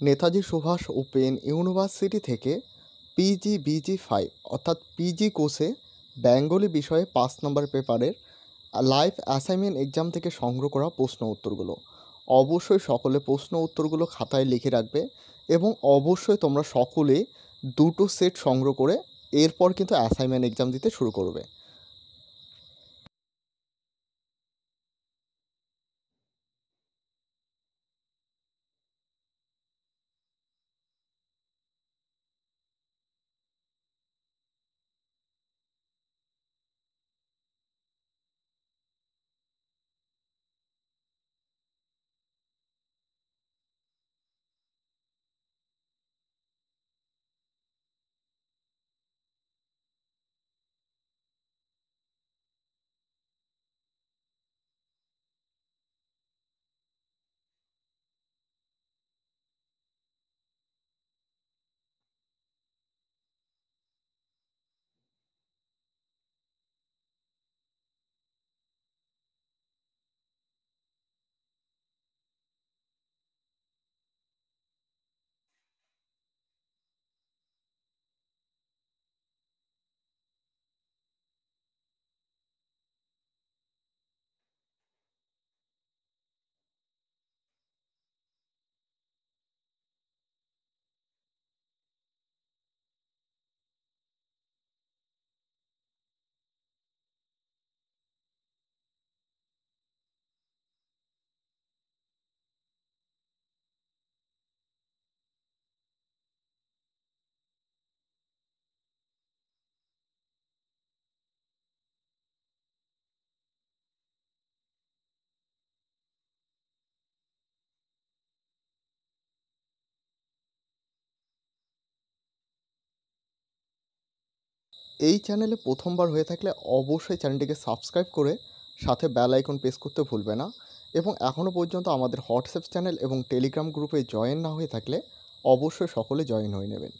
Netaji Subhash open university থেকে PGBG5 অর্থাৎ PG কোর্সে বেঙ্গলি বিষয়ে 5 নম্বর পেপারের লাইভ অ্যাসাইনমেন্ট এক্সাম থেকে সংগ্রহ করা প্রশ্ন উত্তরগুলো। অবশ্যই সকলে প্রশ্ন উত্তরগুলো খাতায় লিখে রাখবে এবং অবশ্যই তোমরা সকলে 2টো সেট সংগ্রহ করে এরপর কিন্তু অ্যাসাইনমেন্ট এক্সাম দিতে শুরু করবে। এই চ্যানেলে প্রথমবার হয়ে থাকলে অবশ্যই চ্যানেলটিকে সাবস্ক্রাইব করে সাথে বেল আইকন প্রেস করতে ভুলবে না এবং এখনও পর্যন্ত আমাদের হোয়াটসঅ্যাপ চ্যানেল এবং টেলিগ্রাম গ্রুপে জয়েন না হয়ে থাকলে অবশ্যই সকলে জয়েন হয়ে নেবেন।